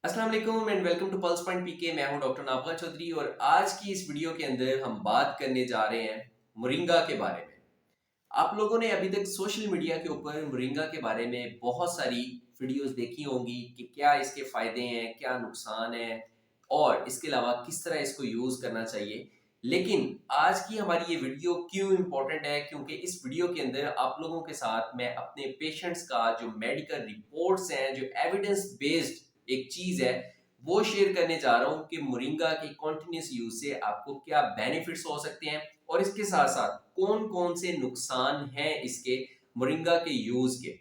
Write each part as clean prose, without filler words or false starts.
अस्सलाम वालेकुम and welcome to Pulse Point PK. मैं हूं डॉक्टर नाबगा चौधरी और आज की इस वीडियो के अंदर हम बात करने जा रहे हैं मोरिंगा के बारे में। आप लोगों ने अभी तक सोशल मीडिया के ऊपर मोरिंगा के बारे में बहुत सारी वीडियोस देखी होंगी कि क्या इसके फायदे हैं, क्या नुकसान है और इसके अलावा किस तरह इसको यूज करना चाहिए। लेकिन आज की हमारी ये वीडियो क्यों इम्पोर्टेंट है, क्योंकि इस वीडियो के अंदर आप लोगों के साथ मैं अपने पेशेंट्स का जो मेडिकल रिपोर्ट्स हैं, जो एविडेंस बेस्ड एक चीज है, वो शेयर करने जा रहा हूं कि मोरिंगा की कॉन्टिन्यूस यूज से आपको क्या बेनिफिट्स हो सकते हैं और इसके साथ साथ कौन कौन से नुकसान हैं इसके मोरिंगा के यूज के।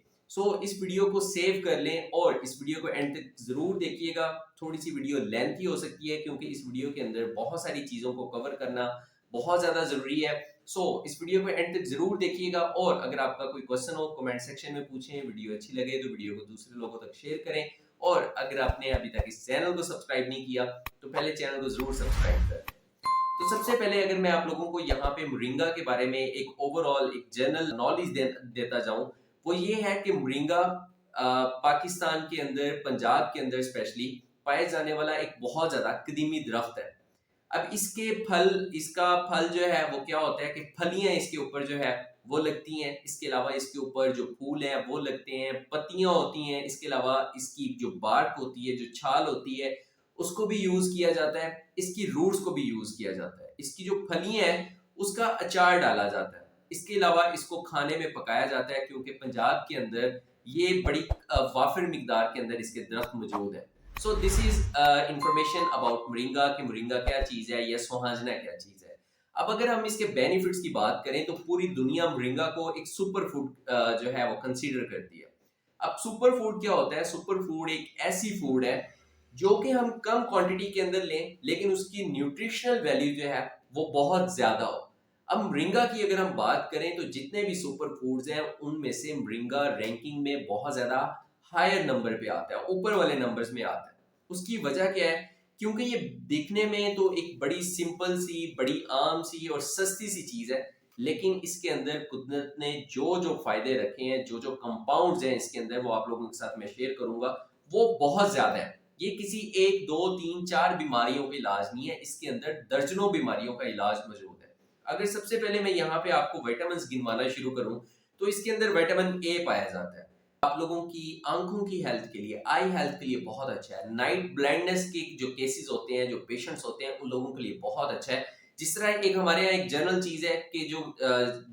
इस वीडियो को सेव कर लें और इस वीडियो को एंड तक जरूर देखिएगा। थोड़ी सी वीडियो लेंथी हो सकती है क्योंकि इस वीडियो के अंदर बहुत सारी चीजों को कवर करना बहुत ज्यादा जरूरी है। इस वीडियो को एंड तक जरूर देखिएगा और अगर आपका कोई क्वेश्चन हो कमेंट सेक्शन में पूछें। वीडियो अच्छी लगे तो वीडियो को दूसरे लोगों तक शेयर करें और अगर आपने अभी तक इस चैनल को सब्सक्राइब नहीं किया तो पहले चैनल को जरूर सब्सक्राइब करें। तो सबसे पहले अगर मैं आप लोगों को यहाँ पे मोरिंगा के बारे में एक ओवरऑल एक जनरल नॉलेज देता जाऊं, वो ये है कि मोरिंगा पाकिस्तान के अंदर, पंजाब के अंदर स्पेशली पाए जाने वाला एक बहुत ज्यादा कदीमी दरख्त है। अब इसका फल जो है वो क्या होता है कि फलियां इसके ऊपर जो है वो लगती हैं। इसके अलावा इसके ऊपर जो फूल हैं वो लगते हैं, पत्तियां होती हैं। इसके अलावा इसकी जो बार्क होती है, जो छाल होती है, उसको भी यूज किया जाता है। इसकी रूट्स को भी यूज किया जाता है। इसकी जो फलियां हैं उसका अचार डाला जाता है। इसके अलावा इसको खाने में पकाया जाता है क्योंकि पंजाब के अंदर ये बड़ी वाफिर मिकदार के अंदर इसके दरख्त मौजूद है। This is information about moringa कि मोरिंगा क्या चीज है या सोहाजना क्या चीज है। अब अगर हम इसके बेनिफिट्स की बात करें तो पूरी दुनिया मोरिंगा को एक सुपर फूड जो है वो कंसीडर करती है। अब सुपर फूड क्या होता है? सुपर फूड एक ऐसी फूड है जो कि हम कम क्वांटिटी के अंदर लें लेकिन उसकी न्यूट्रिशनल वैल्यू जो है वो बहुत ज्यादा हो। अब मोरिंगा की अगर हम बात करें तो जितने भी सुपर फूड्स हैं उनमें से मोरिंगा रैंकिंग में बहुत ज्यादा हायर नंबर पे आता है, ऊपर वाले नंबर्स में आता है। उसकी वजह क्या है? क्योंकि ये दिखने में तो एक बड़ी सिंपल सी, बड़ी आम सी और सस्ती सी चीज है, लेकिन इसके अंदर कुदरत ने जो जो फायदे रखे हैं, जो जो कंपाउंड्स हैं इसके अंदर, वो आप लोगों के साथ मैं शेयर करूंगा। वो बहुत ज्यादा है। ये किसी एक दो तीन चार बीमारियों का इलाज नहीं है, इसके अंदर दर्जनों बीमारियों का इलाज मौजूद है। अगर सबसे पहले मैं यहाँ पे आपको विटामिन गिनवाना शुरू करूं तो इसके अंदर विटामिन ए पाया जाता है। आप लोगों की आंखों की हेल्थ के लिए, आई हेल्थ के लिए बहुत अच्छा है। नाइट ब्लाइंडनेस के जो केसेस होते हैं, जो पेशेंट्स होते हैं, उन लोगों के लिए बहुत अच्छा है। जिस तरह एक हमारे यहाँ एक जनरल चीज है कि जो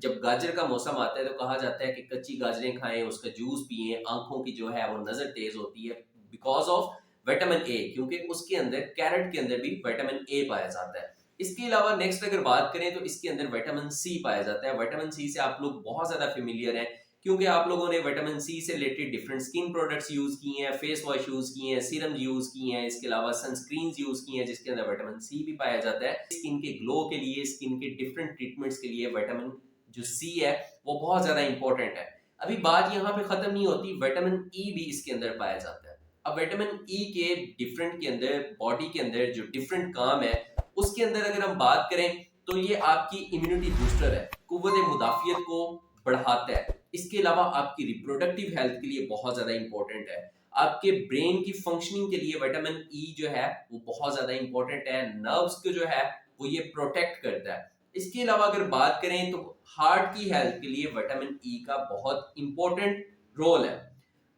जब गाजर का मौसम आता है तो कहा जाता है कि कच्ची गाजरें खाएं, उसका जूस पिए, आंखों की जो है वो नजर तेज होती है बिकॉज ऑफ विटामिन ए, क्योंकि उसके अंदर कैरेट के अंदर भी विटामिन ए पाया जाता है। इसके अलावा नेक्स्ट अगर बात करें तो इसके अंदर विटामिन सी पाया जाता है। विटामिन सी से आप लोग बहुत ज्यादा फेमिलियर हैं क्योंकि आप लोगों ने विटामिन सी से related different skin products use किए हैं, फेस वॉश यूज किए हैं, सीरम यूज किए हैं, इसके अलावा सनस्क्रीन यूज किए हैं जिसके अंदर विटामिन सी भी पाया जाता है। स्किन के ग्लो के लिए, स्किन के डिफरेंट ट्रीटमेंट्स के लिए विटामिन जो सी है वो बहुत ज्यादा इंपॉर्टेंट है। अभी बात यहाँ पे खत्म नहीं होती, विटामिन ई भी इसके अंदर पाया जाता है। अब विटामिन ई के डिफरेंट के अंदर, बॉडी के अंदर जो डिफरेंट काम है उसके अंदर अगर हम बात करें तो ये आपकी इम्यूनिटी बूस्टर है, कुव्वत मुदाफियत को बढ़ाता है। इसके अलावा आपकी रिप्रोडक्टिव हेल्थ के लिए बहुत ज्यादा इंपॉर्टेंट है। आपके ब्रेन की फंक्शनिंग के लिए विटामिन ई जो है वो बहुत ज्यादा इंपॉर्टेंट है। नर्व्स को जो है वो ये प्रोटेक्ट करता है। इसके अलावा अगर बात करें तो हार्ट की हेल्थ के लिए विटामिन ई का बहुत इंपॉर्टेंट रोल है।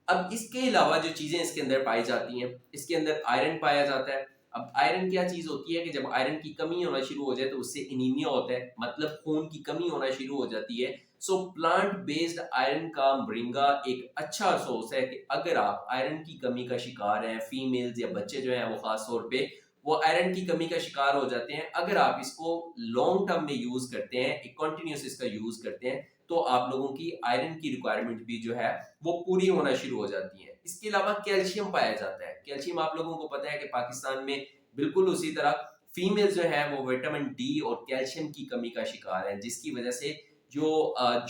अब इसके अलावा जो चीजें इसके अंदर पाई जाती हैं, इसके अंदर आयरन पाया जाता है। अब आयरन क्या चीज होती है कि जब आयरन की कमी होना शुरू हो जाए तो उससे एनीमिया होता है, मतलब खून की कमी होना शुरू हो जाती है। प्लांट बेस्ड आयरन का मोरिंगा एक अच्छा सोर्स है कि अगर आप आयरन की कमी का शिकार हैं, फीमेल्स या बच्चे जो हैं वो खास तौर पे वो आयरन की कमी का शिकार हो जाते हैं, अगर आप इसको लॉन्ग टर्म में यूज करते हैं, एक कंटिन्यूस इसका यूज करते हैं, तो आप लोगों की आयरन की रिक्वायरमेंट भी जो है वो पूरी होना शुरू हो जाती है। इसके अलावा कैल्शियम पाया जाता है। कैल्शियम आप लोगों को पता है कि पाकिस्तान में बिल्कुल उसी तरह फीमेल जो है वो विटामिन डी और कैल्शियम की कमी का शिकार है, जिसकी वजह से जो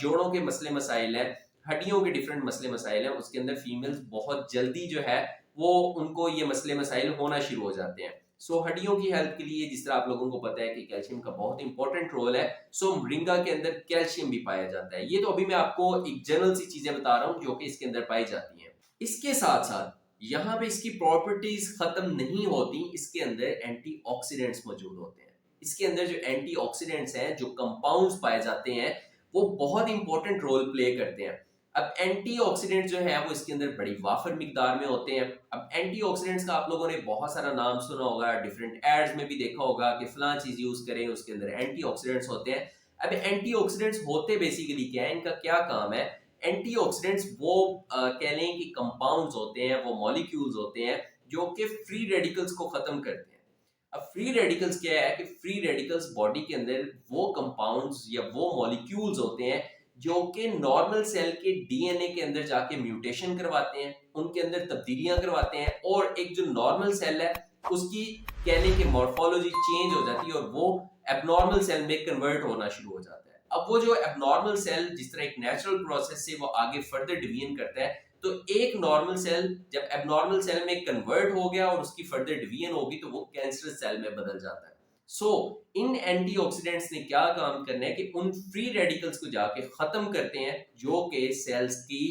जोड़ों के मसले मसाइल हैं, हड्डियों के डिफरेंट मसले मसाइल हैं, उसके अंदर फीमेल्स बहुत जल्दी जो है वो उनको ये मसले मसाइल होना शुरू हो जाते हैं। हड्डियों की हेल्थ के लिए जिस तरह आप लोगों को पता है कि कैल्शियम का बहुत इंपॉर्टेंट रोल है, मोरिंगा के अंदर कैल्शियम भी पाया जाता है। ये तो अभी मैं आपको एक जनरल सी चीजें बता रहा हूँ जो कि इसके अंदर पाई जाती हैं। इसके साथ साथ यहाँ पे इसकी प्रॉपर्टीज खत्म नहीं होती, इसके अंदर एंटीऑक्सीडेंट्स मौजूद होते हैं। इसके अंदर जो एंटीऑक्सीडेंट्स हैं, जो कंपाउंड्स पाए जाते हैं, वो बहुत इंपॉर्टेंट रोल प्ले करते हैं। अब एंटीऑक्सीडेंट जो है वो इसके अंदर बड़ी वाफर मिकदार में होते हैं। अब एंटीऑक्सीडेंट्स का आप लोगों ने बहुत सारा नाम सुना होगा, डिफरेंट एड्स में भी देखा होगा कि फलां चीज यूज करें, उसके अंदर एंटीऑक्सीडेंट्स होते हैं। अब एंटीऑक्सीडेंट्स होते बेसिकली क्या है, इनका क्या काम है? एंटीऑक्सीडेंट्स वो कह लें कि कंपाउंड्स होते हैं, वो मॉलिक्यूल्स होते हैं जो कि फ्री रेडिकल्स को खत्म करते हैं। अब फ्री रेडिकल्स क्या है कि फ्री रेडिकल्स बॉडी के अंदर वो कंपाउंड्स या वो मॉलिक्यूल्स होते हैं जो कि नॉर्मल सेल के डीएनए के अंदर जाके म्यूटेशन करवाते हैं, उनके अंदर तब्दीलियां करवाते हैं, और एक जो नॉर्मल सेल है उसकी कहने की मॉर्फोलॉजी चेंज हो जाती है और वो एबनॉर्मल सेल में कन्वर्ट होना शुरू हो जाता है। अब वो जो एबनॉर्मल सेल जिस तरह एक नेचुरल प्रोसेस से वो आगे फर्दर डिवीजन करता है, तो एक नॉर्मल सेल जब एबनॉर्मल सेल में कन्वर्ट हो गया और उसकी फर्दर डिवीजन होगी तो वो कैंसरस सेल में बदल जाता है। सो इन एंटीऑक्सीडेंट्स ने क्या काम करना है कि उन फ्री रेडिकल्स को जाके खत्म करते हैं जो कि सेल्स की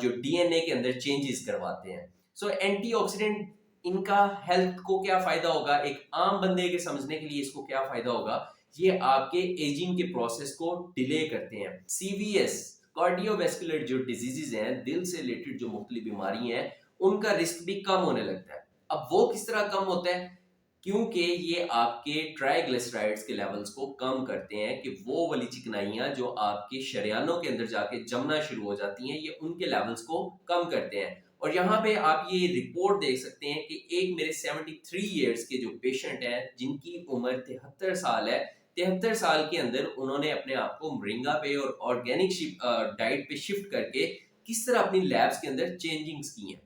जो डीएनए के अंदर चेंजेस करवाते हैं। सो एंटीऑक्सीडेंट इनका हेल्थ को क्या फायदा होगा, एक आम बंदे के समझने के लिए इसको क्या फायदा होगा, ये आपके एजिंग के प्रोसेस को डिले करते हैं। सीवीएस कार्डियोवैस्कुलर जो डिजीजेज हैं, दिल से रिलेटेड जो मुख्तलिफ बीमारी हैं, उनका रिस्क भी कम होने लगता है। अब वो किस तरह कम होता है? क्योंकि ये आपके ट्राइग्लिसराइड्स के लेवल्स को कम करते हैं कि वो वाली चिकनाइयाँ जो आपके शरेयानों के अंदर जाके जमना शुरू हो जाती हैं, ये उनके लेवल्स को कम करते हैं। और यहाँ पे आप ये रिपोर्ट देख सकते हैं कि एक मेरे 73 इयर्स के जो पेशेंट हैं जिनकी उम्र 73 साल है, 73 साल के अंदर उन्होंने अपने आप को मोरिंगा पे और ऑर्गेनिक डाइट पे शिफ्ट करके किस तरह अपनी लैब्स के अंदर चेंजिंग्स की हैं।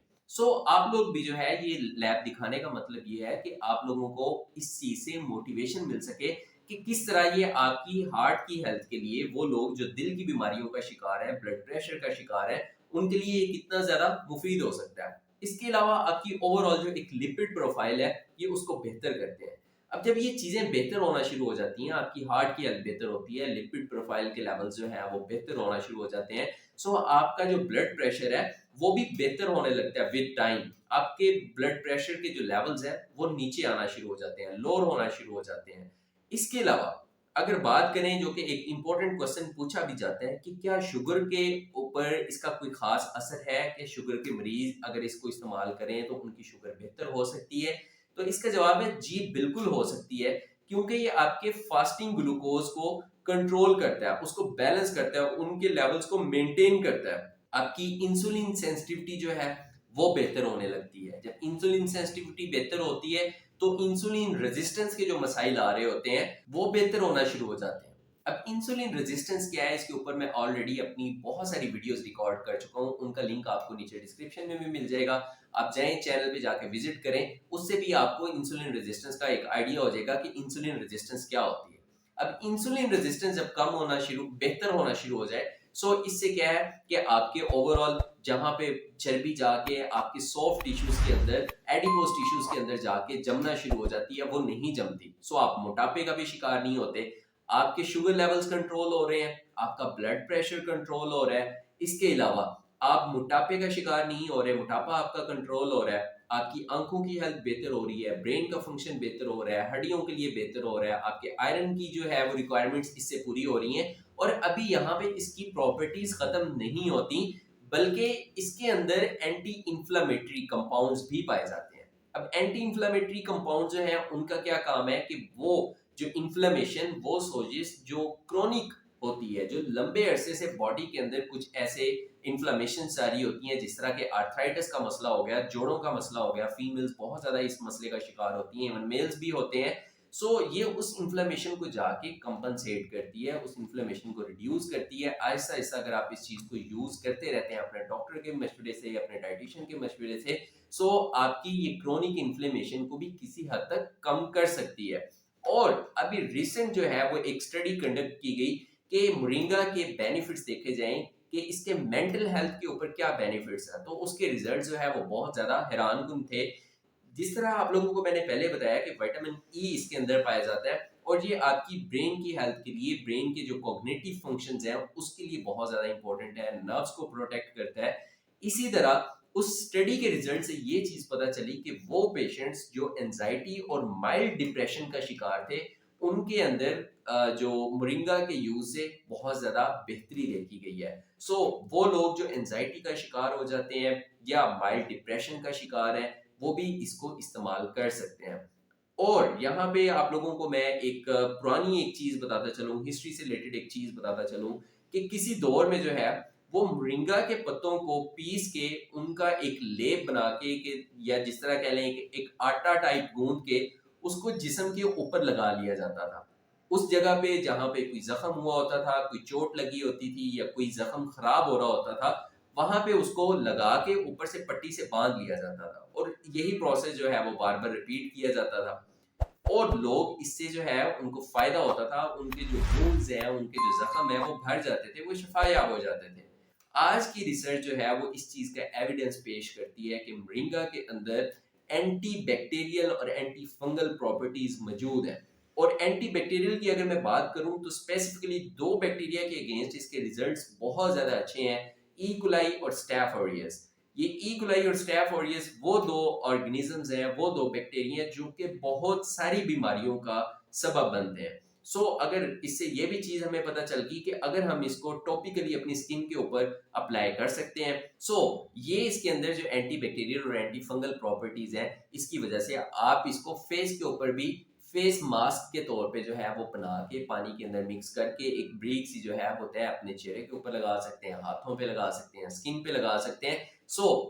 आप लोग भी जो है ये लैब दिखाने का मतलब ये है कि आप लोगों को इस चीज से मोटिवेशन मिल सके कि किस तरह ये आपकी हार्ट की हेल्थ के लिए, वो लोग जो दिल की बीमारियों का शिकार है, ब्लड प्रेशर का शिकार है, उनके लिए ये कितना ज्यादा मुफीद हो सकता है। इसके अलावा आपकी ओवरऑल जो एक लिपिड प्रोफाइल है ये उसको बेहतर करते हैं। अब जब ये चीजें बेहतर होना शुरू हो जाती हैं, आपकी हार्ट की हेल्थ बेहतर होती है, लिपिड प्रोफाइल के लेवल्स जो है वो बेहतर होना शुरू हो जाते हैं, आपका जो ब्लड प्रेशर है वो भी बेहतर होने लगता है। विद टाइम आपके ब्लड प्रेशर के जो लेवल्स हैं वो नीचे आना शुरू हो जाते हैं, लोअर होना शुरू हो जाते हैं। इसके अलावा अगर बात करें, जो कि एक इंपॉर्टेंट क्वेश्चन पूछा भी जाता है कि क्या शुगर के ऊपर इसका कोई खास असर है कि शुगर के मरीज अगर इसको इस्तेमाल करें तो उनकी शुगर बेहतर हो सकती है? तो इसका जवाब है जी, बिल्कुल हो सकती है, क्योंकि ये आपके फास्टिंग ग्लूकोज को कंट्रोल करता है, उसको बैलेंस करता है, उनके लेवल्स को मेंटेन करता है। आपकी इंसुलिन सेंसिटिविटी जो है वो बेहतर होने लगती है। जब इंसुलिन सेंसिटिविटी बेहतर होती है तो इंसुलिन रेजिस्टेंस के जो मसाइल आ रहे होते हैं वो बेहतर होना शुरू हो जाते हैं। अब इंसुलिन रेजिस्टेंस क्या है, इसके ऊपर मैं ऑलरेडी अपनी बहुत सारी वीडियोस रिकॉर्ड कर चुका हूँ, उनका लिंक आपको नीचे डिस्क्रिप्शन में भी मिल जाएगा। आप जाएं चैनल पे जाके विजिट करें, उससे भी आपको इंसुलिन रेजिस्टेंस का एक आइडिया हो जाएगा कि इंसुलिन रेजिस्टेंस क्या होती है। अब इंसुलिन रेजिस्टेंस जब कम होना शुरू, बेहतर होना शुरू हो जाए, इससे क्या है कि आपके ओवरऑल जहां पे चर्बी जाके आपके सॉफ्ट टिश्यूज के अंदर, एडिपोज टिश्यूज के अंदर जाके जमना शुरू हो जाती है, वो नहीं जमती। आप मोटापे का भी शिकार नहीं होते, आपके शुगर लेवल्स कंट्रोल हो रहे हैं, आपका ब्लड प्रेशर कंट्रोल हो रहा है। इसके अलावा आप मोटापे का शिकार नहीं हो रहे, मोटापा आपका कंट्रोल हो रहा है, आपकी आंखों की हेल्थ बेहतर हो रही है, ब्रेन का फंक्शन बेहतर हो रहा है, हड्डियों के लिए बेहतर हो रहा है, आपके आयरन की जो है वो रिक्वायरमेंट्स इससे पूरी हो रही हैं। और अभी यहाँ पे इसकी प्रॉपर्टीज खत्म नहीं होती, बल्कि इसके अंदर एंटी इंफ्लेमेटरी कंपाउंड्स भी पाए जाते हैं। अब एंटी इंफ्लेमेटरी कंपाउंड जो है उनका क्या काम है कि वो जो इन्फ्लेमेशन, वो सोजिश जो क्रोनिक होती है, जो लंबे अरसे से बॉडी के अंदर कुछ ऐसे इन्फ्लेमेशन सारी होती हैं, जिस तरह के आर्थराइटिस का मसला हो गया, जोड़ों का मसला हो गया, फीमेल्स बहुत ज्यादा इस मसले का शिकार होती हैं, इवन मेल्स भी होते हैं। ये उस इन्फ्लेमेशन को जाके कंपनसेट करती है, उस इन्फ्लेमेशन को रिड्यूस करती है। आहिस्ता आहिस्ता अगर आप इस चीज को यूज करते रहते हैं अपने डॉक्टर के मशवरे से या अपने डाइटिशियन के मशवरे से, आपकी ये क्रोनिक इन्फ्लेमेशन को भी किसी हद तक कम कर सकती है। और अभी रिसेंट जो है वो एक स्टडी कंडक्ट की गई कि मोरिंगा के बेनिफिट्स देखे जाएं कि इसके मेंटल हेल्थ के ऊपर क्या बेनिफिट्स हैं, तो उसके रिजल्ट जो है वो बहुत ज्यादा हैरानकुन थे। जिस तरह आप लोगों को मैंने पहले बताया कि विटामिन ई इसके अंदर पाया जाता है और ये आपकी ब्रेन की हेल्थ के लिए, ब्रेन के जो कॉग्निटिव फंक्शंस हैं उसके लिए बहुत ज्यादा इंपॉर्टेंट है, नर्व्स को प्रोटेक्ट करता है। इसी तरह उस स्टडी के रिजल्ट से ये चीज पता चली कि वो पेशेंट्स जो एंजाइटी और माइल्ड डिप्रेशन का शिकार थे, उनके अंदर जो मोरिंगा के यूज से बहुत ज्यादा बेहतरी देखी गई है। सो वो लोग जो एंजाइटी का शिकार हो जाते हैं या माइल्ड डिप्रेशन का शिकार है, वो भी इसको इस्तेमाल कर सकते हैं। और यहाँ पे आप लोगों को मैं एक पुरानी एक चीज बताता चलूं, हिस्ट्री से रिलेटेड एक चीज बताता चलूं कि किसी दौर में जो है वो मोरिंगा के पत्तों को पीस के उनका एक लेप बना के या जिस तरह कह लें कि एक आटा टाइप गूंद के उसको जिस्म के ऊपर लगा लिया जाता था। उस जगह पे जहाँ पे कोई जख्म हुआ होता था, कोई चोट लगी होती थी या कोई जख्म खराब हो रहा होता था, वहां पे उसको लगा के ऊपर से पट्टी से बांध लिया जाता था और यही प्रोसेस जो है वो बार बार रिपीट किया जाता था। और लोग इससे जो है उनको फायदा होता था, उनके जो वुंड्स हैं, उनके जो जख्म है वो भर जाते थे, वो शफायाब हो जाते थे। आज की रिसर्च जो है वो इस चीज का एविडेंस पेश करती है कि मोरिंगा के अंदर एंटी बैक्टीरियल और एंटी फंगल प्रॉपर्टीज मौजूद हैं। और एंटी बैक्टीरियल की अगर मैं बात करूं तो स्पेसिफिकली दो बैक्टीरिया के अगेंस्ट इसके रिजल्ट्स बहुत ज्यादा अच्छे हैं, ई कोलाई और स्टैफ ऑरियस। ये ई कोलाई और स्टैफ ऑरियस वो दो ऑर्गेनिजम्स हैं, वो दो बैक्टीरिया जो कि बहुत सारी बीमारियों का सबब बनते हैं। अगर इससे ये भी चीज हमें पता चल गई कि अगर हम इसको टॉपिकली अपनी स्किन के ऊपर अप्लाई कर सकते हैं, ये इसके अंदर जो एंटी बैक्टीरियल और एंटी फंगल प्रॉपर्टीज हैं, इसकी वजह से आप इसको फेस के ऊपर भी फेस मास्क के तौर पे जो है वो बना के पानी के अंदर मिक्स करके एक ब्रीक सी जो है होता है अपने चेहरे के ऊपर लगा सकते हैं, हाथों पे लगा सकते हैं, स्किन पे लगा सकते हैं।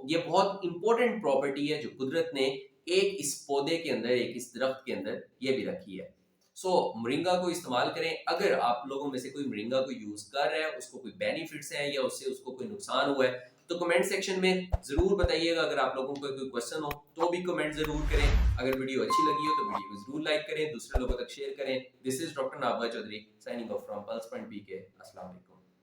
ये बहुत इंपॉर्टेंट प्रॉपर्टी है जो कुदरत ने एक इस पौधे के अंदर, एक इस दरख्त के अंदर ये भी रखी है। मोरिंगा को इस्तेमाल करें। अगर आप लोगों में से कोई मोरिंगा को यूज कर रहा है, उसको कोई बेनिफिट्स हैं या उससे उसको कोई नुकसान हुआ है, तो कमेंट सेक्शन में जरूर बताइएगा। अगर आप लोगों को कोई क्वेश्चन हो तो भी कमेंट जरूर करें। अगर वीडियो अच्छी लगी हो तो वीडियो को जरूर लाइक करें, दूसरे लोगों तक शेयर करें। This is doctor Nabgha Chaudhry signing off from Pulse Point PK. अस्सलाम वालेकुम।